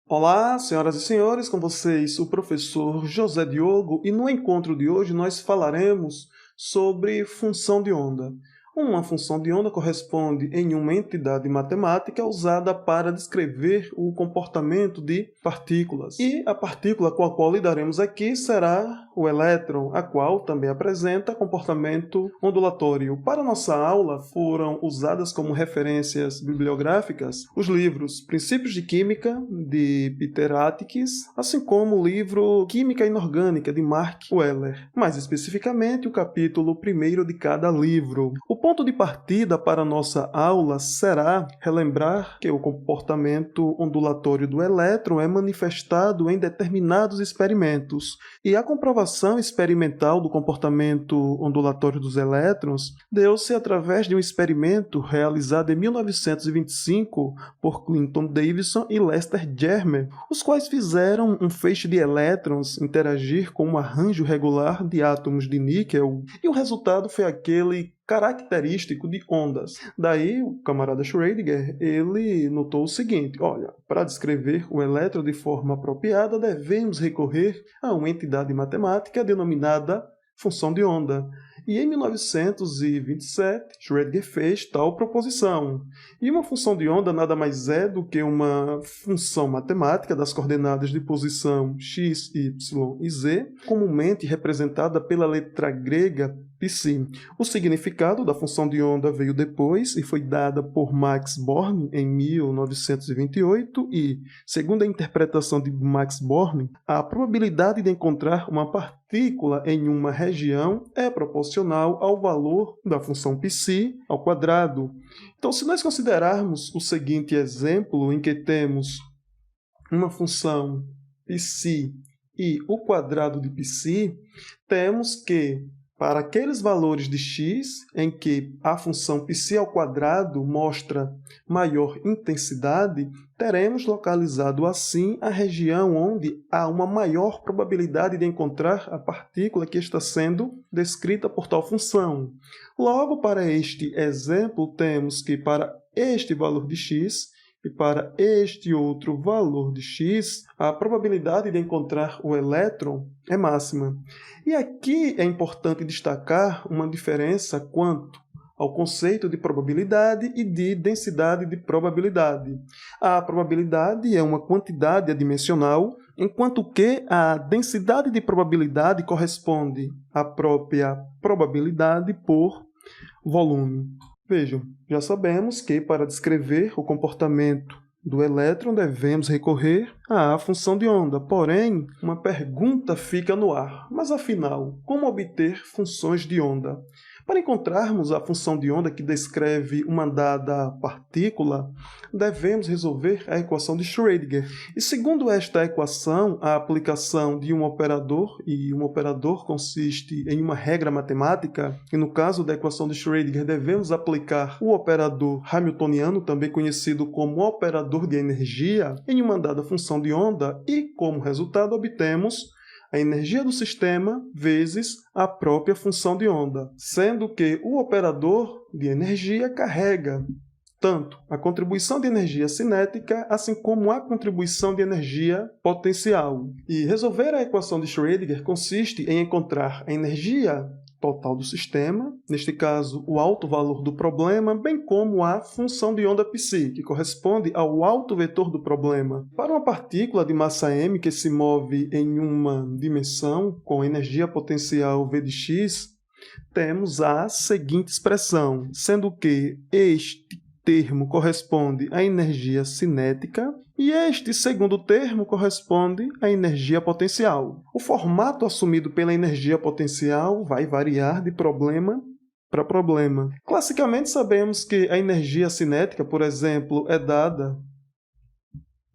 Olá, senhoras e senhores, com vocês o professor José Diogo, e no encontro de hoje nós falaremos sobre função de onda. Uma função de onda corresponde em uma entidade matemática usada para descrever o comportamento de partículas. E a partícula com a qual lidaremos aqui será o elétron, a qual também apresenta comportamento ondulatório. Para nossa aula foram usadas como referências bibliográficas os livros Princípios de Química, de Peter Atticus, assim como o livro Química Inorgânica, de Mark Weller, mais especificamente o capítulo 1º de cada livro. O ponto de partida para nossa aula será relembrar que o comportamento ondulatório do elétron é manifestado em determinados experimentos, e a comprovação experimental do comportamento ondulatório dos elétrons deu-se através de um experimento realizado em 1925 por Clinton Davidson e Lester Germer, os quais fizeram um feixe de elétrons interagir com um arranjo regular de átomos de níquel, e o resultado foi aquele característico de ondas. Daí, o camarada Schrödinger, ele notou o seguinte: olha, para descrever o elétron de forma apropriada, devemos recorrer a uma entidade matemática denominada função de onda. E em 1927, Schrödinger fez tal proposição. E uma função de onda nada mais é do que uma função matemática das coordenadas de posição x, y e z, comumente representada pela letra grega psi. O significado da função de onda veio depois e foi dada por Max Born em 1928 e, segundo a interpretação de Max Born, a probabilidade de encontrar uma partícula em uma região é proporcional ao valor da função psi ao quadrado. Então, se nós considerarmos o seguinte exemplo em que temos uma função psi e o quadrado de psi, temos que, para aqueles valores de x em que a função π ao quadrado mostra maior intensidade, teremos localizado assim a região onde há uma maior probabilidade de encontrar a partícula que está sendo descrita por tal função. Logo, para este exemplo, temos que para este valor de x e para este outro valor de x, a probabilidade de encontrar o elétron é máxima. E aqui é importante destacar uma diferença quanto ao conceito de probabilidade e de densidade de probabilidade. A probabilidade é uma quantidade adimensional, enquanto que a densidade de probabilidade corresponde à própria probabilidade por volume. Vejam, já sabemos que para descrever o comportamento do elétron devemos recorrer à função de onda. Porém, uma pergunta fica no ar. Mas afinal, como obter funções de onda? Para encontrarmos a função de onda que descreve uma dada partícula, devemos resolver a equação de Schrödinger. E segundo esta equação, a aplicação de um operador, e um operador consiste em uma regra matemática, e no caso da equação de Schrödinger devemos aplicar o operador hamiltoniano, também conhecido como operador de energia, em uma dada função de onda, e como resultado obtemos a energia do sistema vezes a própria função de onda, sendo que o operador de energia carrega tanto a contribuição de energia cinética, assim como a contribuição de energia potencial. E resolver a equação de Schrödinger consiste em encontrar a energia total do sistema, neste caso o alto valor do problema, bem como a função de onda π, que corresponde ao alto vetor do problema. Para uma partícula de massa m que se move em uma dimensão com energia potencial v de x, temos a seguinte expressão, sendo que este termo corresponde à energia cinética e este segundo termo corresponde à energia potencial. O formato assumido pela energia potencial vai variar de problema para problema. Classicamente, sabemos que a energia cinética, por exemplo, é dada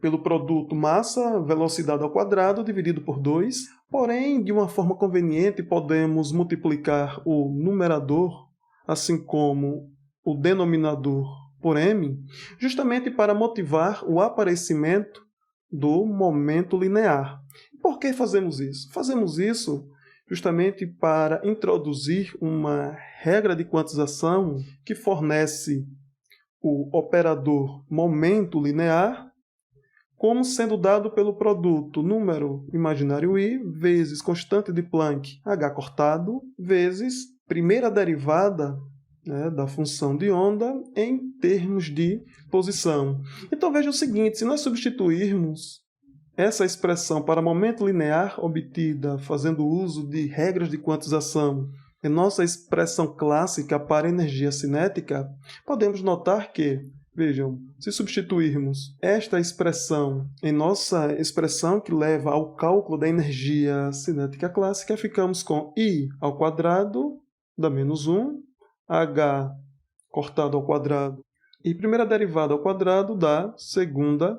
pelo produto massa-velocidade ao quadrado dividido por 2, porém, de uma forma conveniente, podemos multiplicar o numerador, assim como o denominador, por m, justamente para motivar o aparecimento do momento linear. Por que fazemos isso? Fazemos isso justamente para introduzir uma regra de quantização que fornece o operador momento linear como sendo dado pelo produto número imaginário I vezes constante de Planck h cortado vezes primeira derivada, né, da função de onda em termos de posição. Então veja o seguinte, se nós substituirmos essa expressão para momento linear obtida fazendo uso de regras de quantização em nossa expressão clássica para energia cinética, podemos notar que, vejam, se substituirmos esta expressão em nossa expressão que leva ao cálculo da energia cinética clássica, ficamos com I ao quadrado dá menos 1, H cortado ao quadrado e primeira derivada ao quadrado dá segunda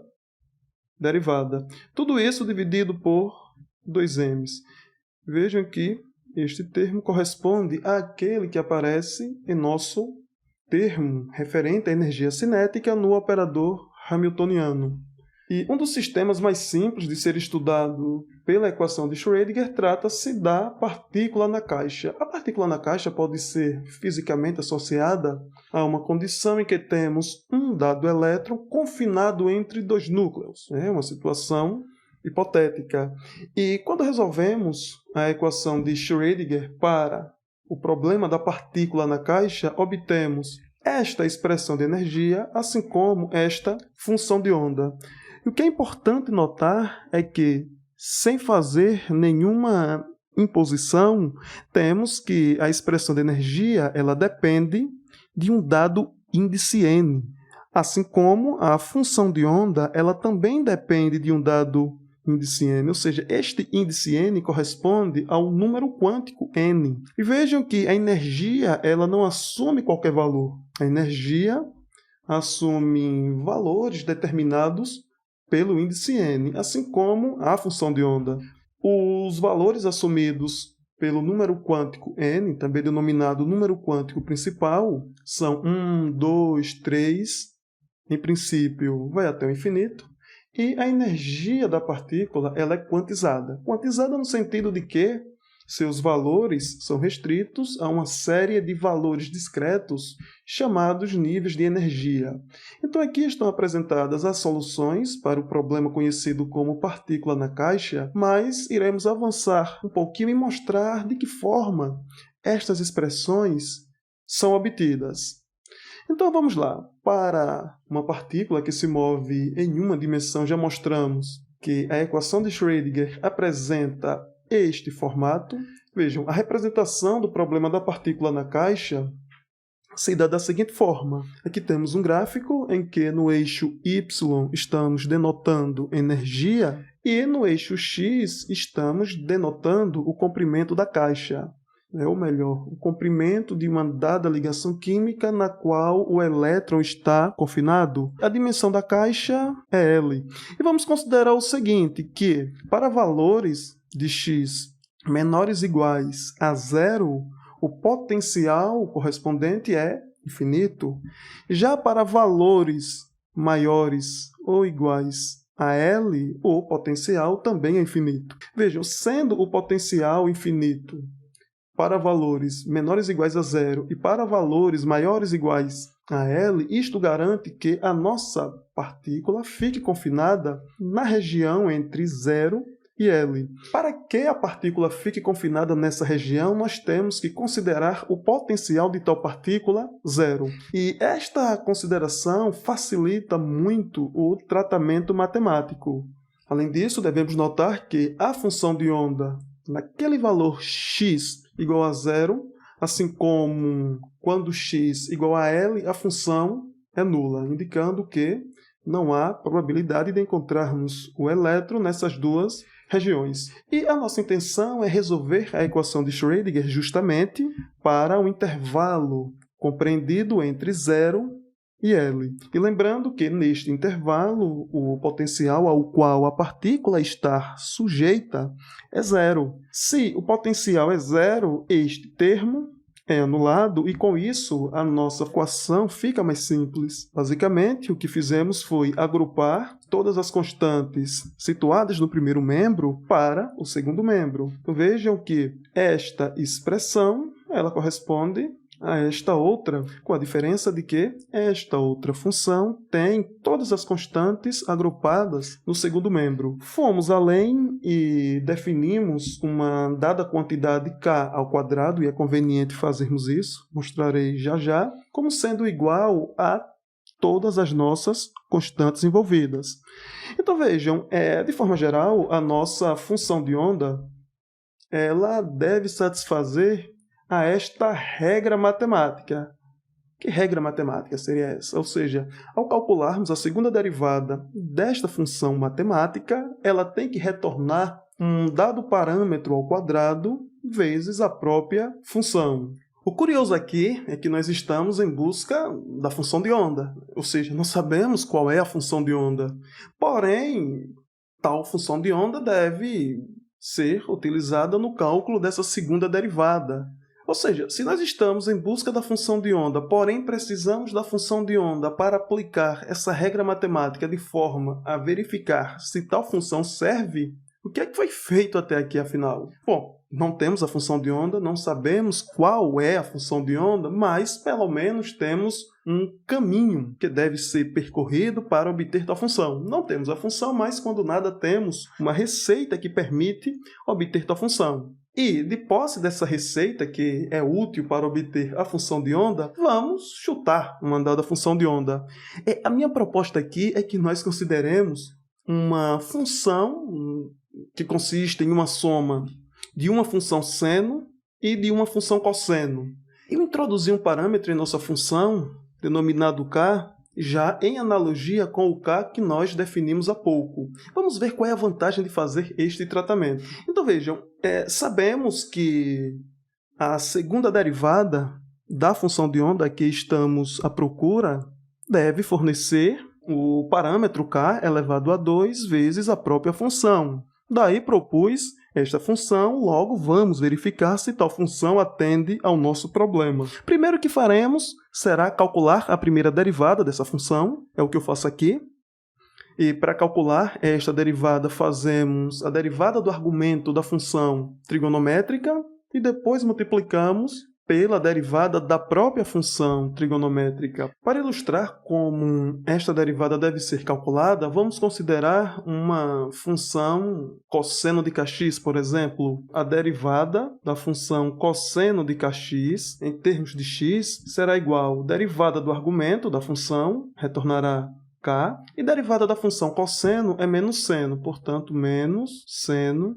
derivada. Tudo isso dividido por 2m. Vejam que este termo corresponde àquele que aparece em nosso termo referente à energia cinética no operador hamiltoniano. E um dos sistemas mais simples de ser estudado pela equação de Schrödinger trata-se da partícula na caixa. A partícula na caixa pode ser fisicamente associada a uma condição em que temos um dado elétron confinado entre dois núcleos. É uma situação hipotética. E quando resolvemos a equação de Schrödinger para o problema da partícula na caixa, obtemos esta expressão de energia, assim como esta função de onda. E o que é importante notar é que, sem fazer nenhuma imposição, temos que a expressão de energia ela depende de um dado índice n, assim como a função de onda ela também depende de um dado índice n, ou seja, este índice n corresponde ao número quântico n. E vejam que a energia ela não assume qualquer valor. A energia assume valores determinados pelo índice n, assim como a função de onda. Os valores assumidos pelo número quântico n, também denominado número quântico principal, são 1, 2, 3, em princípio vai até o infinito, e a energia da partícula ela é quantizada. Quantizada no sentido de que seus valores são restritos a uma série de valores discretos chamados níveis de energia. Então aqui estão apresentadas as soluções para o problema conhecido como partícula na caixa, mas iremos avançar um pouquinho e mostrar de que forma estas expressões são obtidas. Então vamos lá. Para uma partícula que se move em uma dimensão, já mostramos que a equação de Schrödinger apresenta este formato. Vejam, a representação do problema da partícula na caixa se dá da seguinte forma. Aqui temos um gráfico em que no eixo Y estamos denotando energia e no eixo X estamos denotando o comprimento da caixa. Ou melhor, o comprimento de uma dada ligação química na qual o elétron está confinado. A dimensão da caixa é L. E vamos considerar o seguinte, que para valores de x menores ou iguais a zero, o potencial correspondente é infinito. Já para valores maiores ou iguais a L, o potencial também é infinito. Vejam, sendo o potencial infinito para valores menores ou iguais a zero e para valores maiores ou iguais a L, isto garante que a nossa partícula fique confinada na região entre 0 e L. Para que a partícula fique confinada nessa região, nós temos que considerar o potencial de tal partícula zero. E esta consideração facilita muito o tratamento matemático. Além disso, devemos notar que a função de onda naquele valor x igual a zero, assim como quando x igual a L, a função é nula, indicando que não há probabilidade de encontrarmos o elétron nessas duas regiões. E a nossa intenção é resolver a equação de Schrödinger justamente para um intervalo compreendido entre 0 e L. E lembrando que neste intervalo o potencial ao qual a partícula está sujeita é zero. Se o potencial é zero, este termo é anulado e com isso a nossa equação fica mais simples. Basicamente, o que fizemos foi agrupar todas as constantes situadas no primeiro membro para o segundo membro. Então, vejam que esta expressão ela corresponde a esta outra, com a diferença de que esta outra função tem todas as constantes agrupadas no segundo membro. Fomos além e definimos uma dada quantidade k ao quadrado, e é conveniente fazermos isso, mostrarei já já, como sendo igual a todas as nossas constantes envolvidas. Então vejam, de forma geral, a nossa função de onda ela deve satisfazer a esta regra matemática. Que regra matemática seria essa? Ou seja, ao calcularmos a segunda derivada desta função matemática, ela tem que retornar um dado parâmetro ao quadrado vezes a própria função. O curioso aqui é que nós estamos em busca da função de onda, ou seja, não sabemos qual é a função de onda. Porém, tal função de onda deve ser utilizada no cálculo dessa segunda derivada. Ou seja, se nós estamos em busca da função de onda, porém precisamos da função de onda para aplicar essa regra matemática de forma a verificar se tal função serve, o que é que foi feito até aqui, afinal? Bom, não temos a função de onda, não sabemos qual é a função de onda, mas pelo menos temos um caminho que deve ser percorrido para obter tal função. Não temos a função, mas quando nada temos uma receita que permite obter tal função. E, de posse dessa receita, que é útil para obter a função de onda, vamos chutar uma dada função de onda. A minha proposta aqui é que nós consideremos uma função que consiste em uma soma de uma função seno e de uma função cosseno. Eu introduzi um parâmetro em nossa função, denominado k, já em analogia com o k que nós definimos há pouco. Vamos ver qual é a vantagem de fazer este tratamento. Então vejam, sabemos que a segunda derivada da função de onda que estamos à procura deve fornecer o parâmetro k elevado a 2 vezes a própria função. Daí propus esta função, logo vamos verificar se tal função atende ao nosso problema. Primeiro que faremos será calcular a primeira derivada dessa função, é o que eu faço aqui. E para calcular esta derivada, fazemos a derivada do argumento da função trigonométrica e depois multiplicamos pela derivada da própria função trigonométrica. Para ilustrar como esta derivada deve ser calculada, vamos considerar uma função cosseno de kx, por exemplo. A derivada da função cosseno de kx, em termos de x, será igual à derivada do argumento da função, retornará k, e derivada da função cosseno é menos seno, portanto, menos seno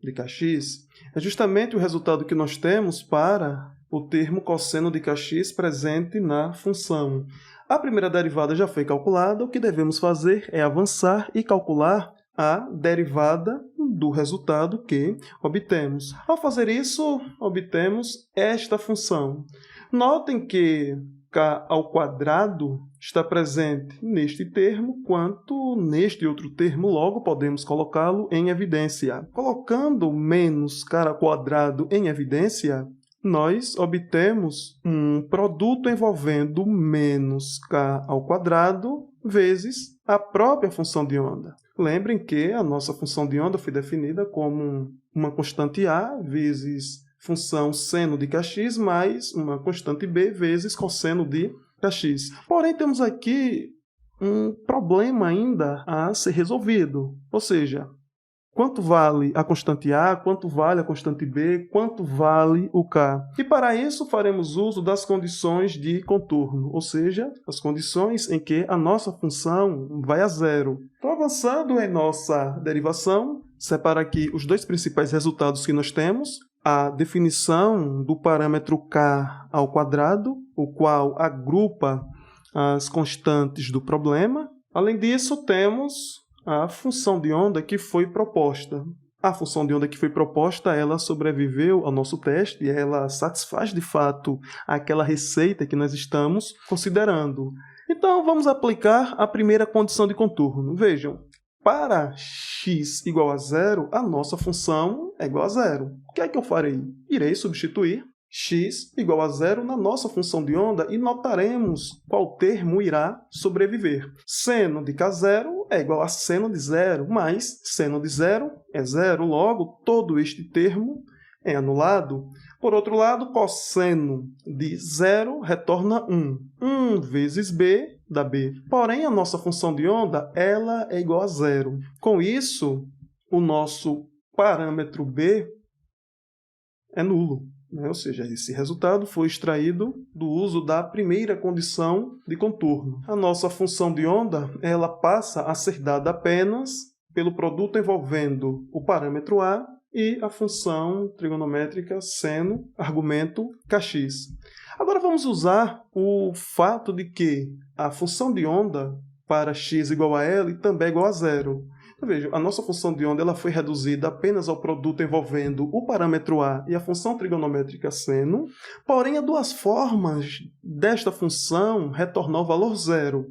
de kx. É justamente o resultado que nós temos para o termo cosseno de kx presente na função. A primeira derivada já foi calculada, o que devemos fazer é avançar e calcular a derivada do resultado que obtemos. Ao fazer isso, obtemos esta função. Notem que k ao quadrado está presente neste termo, quanto neste outro termo, logo podemos colocá-lo em evidência. Colocando menos k ao quadrado em evidência, nós obtemos um produto envolvendo menos k ao quadrado vezes a própria função de onda. Lembrem que a nossa função de onda foi definida como uma constante a vezes função seno de kx mais uma constante b vezes cosseno de kx. Porém, temos aqui um problema ainda a ser resolvido, ou seja, quanto vale a constante a, quanto vale a constante b, quanto vale o k. E para isso faremos uso das condições de contorno, ou seja, as condições em que a nossa função vai a zero. Então, avançando em nossa derivação, separa aqui os dois principais resultados que nós temos. A definição do parâmetro k ao quadrado, o qual agrupa as constantes do problema. Além disso, temos a função de onda que foi proposta. A função de onda que foi proposta, ela sobreviveu ao nosso teste e ela satisfaz, de fato, aquela receita que nós estamos considerando. Então, vamos aplicar a primeira condição de contorno. Vejam, para x igual a zero, a nossa função é igual a zero. O que é que eu farei? Irei substituir x igual a zero na nossa função de onda e notaremos qual termo irá sobreviver. Seno de k0 é igual a seno de zero, mas seno de zero é zero, logo todo este termo é anulado. Por outro lado, cosseno de 0 retorna 1. 1 vezes b dá b. Porém, a nossa função de onda ela é igual a 0. Com isso, o nosso parâmetro b é nulo. Ou seja, esse resultado foi extraído do uso da primeira condição de contorno. A nossa função de onda ela passa a ser dada apenas pelo produto envolvendo o parâmetro a e a função trigonométrica seno, argumento kx. Agora vamos usar o fato de que a função de onda para x igual a L também é igual a 0. Veja, a nossa função de onda ela foi reduzida apenas ao produto envolvendo o parâmetro a e a função trigonométrica seno, porém, há duas formas desta função retornar o valor 0.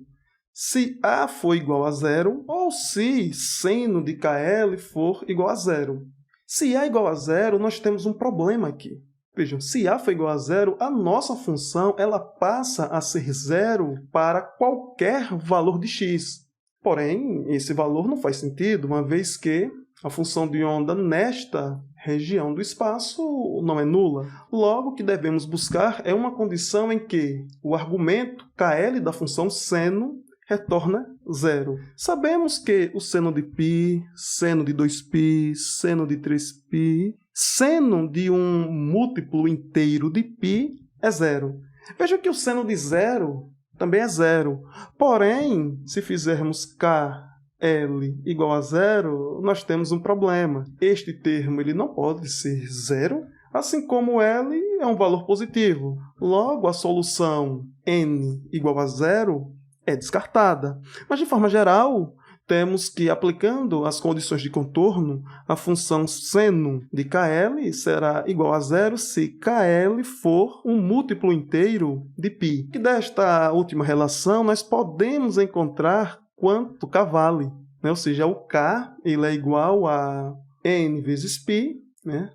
Se a for igual a 0 ou se seno de KL for igual a 0. Se a é igual a 0, nós temos um problema aqui. Vejam, se a for igual a 0, a nossa função ela passa a ser 0 para qualquer valor de x. Porém, esse valor não faz sentido, uma vez que a função de onda nesta região do espaço não é nula. Logo, o que devemos buscar é uma condição em que o argumento KL da função seno retorna 0. Sabemos que o seno de π, seno de 2π, seno de 3π, seno de um múltiplo inteiro de π é 0. Veja que o seno de 0 também é 0. Porém, se fizermos KL igual a 0, nós temos um problema. Este termo ele não pode ser 0, assim como L é um valor positivo. Logo, a solução n igual a 0 é descartada. Mas, de forma geral, temos que, aplicando as condições de contorno, a função seno de KL será igual a 0 se KL for um múltiplo inteiro de π. E desta última relação, nós podemos encontrar quanto K vale. Ou seja, o K ele é igual a n vezes π,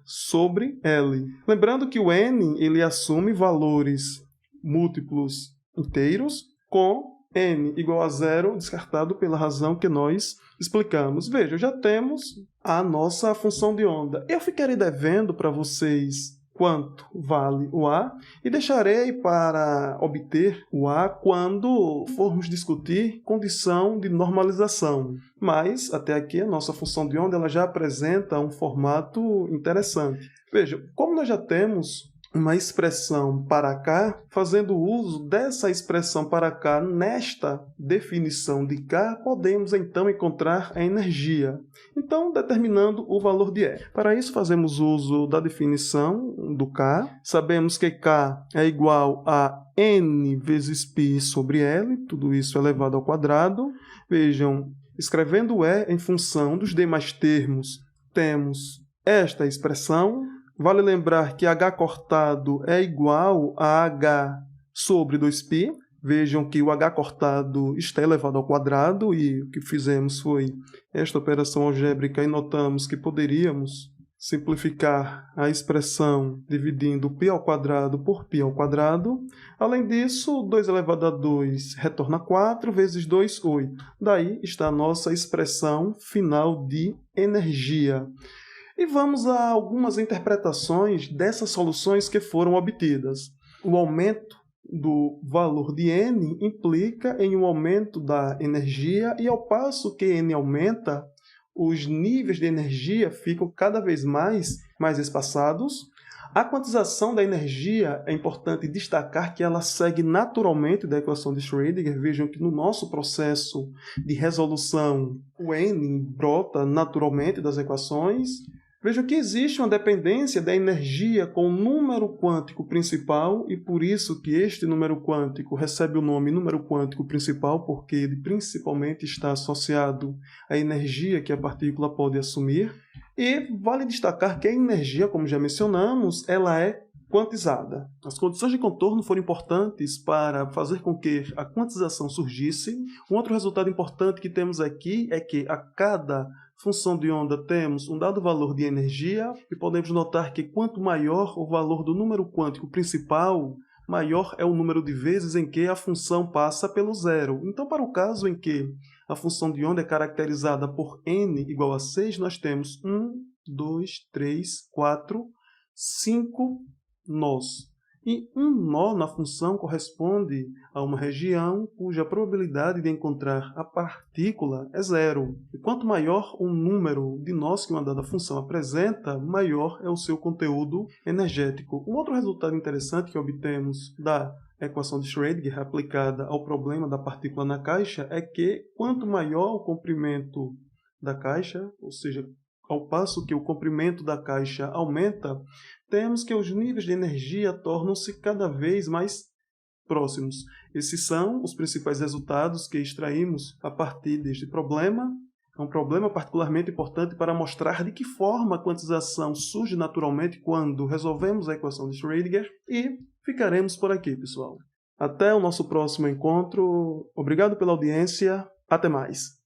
sobre L. Lembrando que o n ele assume valores múltiplos inteiros com n igual a 0, descartado pela razão que nós explicamos. Veja, já temos a nossa função de onda. Eu ficarei devendo para vocês quanto vale o A e deixarei para obter o A quando formos discutir condição de normalização. Mas, até aqui, a nossa função de onda ela já apresenta um formato interessante. Veja, como nós já temos uma expressão para K, fazendo uso dessa expressão para K nesta definição de K, podemos então encontrar a energia. Então, determinando o valor de E. Para isso, fazemos uso da definição do K. Sabemos que K é igual a N vezes π sobre L, tudo isso elevado ao quadrado. Vejam, escrevendo E em função dos demais termos, temos esta expressão. Vale lembrar que h cortado é igual a h sobre 2π. Vejam que o h cortado está elevado ao quadrado e o que fizemos foi esta operação algébrica e notamos que poderíamos simplificar a expressão dividindo π ao quadrado por π ao quadrado. Além disso, 2 elevado a 2 retorna 4, vezes 2, 8. Daí está a nossa expressão final de energia. E vamos a algumas interpretações dessas soluções que foram obtidas. O aumento do valor de n implica em um aumento da energia e, ao passo que n aumenta, os níveis de energia ficam cada vez mais espaçados. A quantização da energia é importante destacar que ela segue naturalmente da equação de Schrödinger. Vejam que no nosso processo de resolução, o n brota naturalmente das equações. Vejam que existe uma dependência da energia com o número quântico principal e por isso que este número quântico recebe o nome número quântico principal, porque ele principalmente está associado à energia que a partícula pode assumir. E vale destacar que a energia, como já mencionamos, ela é quantizada. As condições de contorno foram importantes para fazer com que a quantização surgisse. Um outro resultado importante que temos aqui é que a cada função de onda temos um dado valor de energia e podemos notar que quanto maior o valor do número quântico principal, maior é o número de vezes em que a função passa pelo zero. Então, para o caso em que a função de onda é caracterizada por n igual a 6, nós temos 1, 2, 3, 4, 5 nós. E um nó na função corresponde a uma região cuja probabilidade de encontrar a partícula é zero. E quanto maior o número de nós que uma dada função apresenta, maior é o seu conteúdo energético. Um outro resultado interessante que obtemos da equação de Schrödinger aplicada ao problema da partícula na caixa é que quanto maior o comprimento da caixa, ou seja, ao passo que o comprimento da caixa aumenta, temos que os níveis de energia tornam-se cada vez mais próximos. Esses são os principais resultados que extraímos a partir deste problema. É um problema particularmente importante para mostrar de que forma a quantização surge naturalmente quando resolvemos a equação de Schrödinger. E ficaremos por aqui, pessoal. Até o nosso próximo encontro. Obrigado pela audiência. Até mais.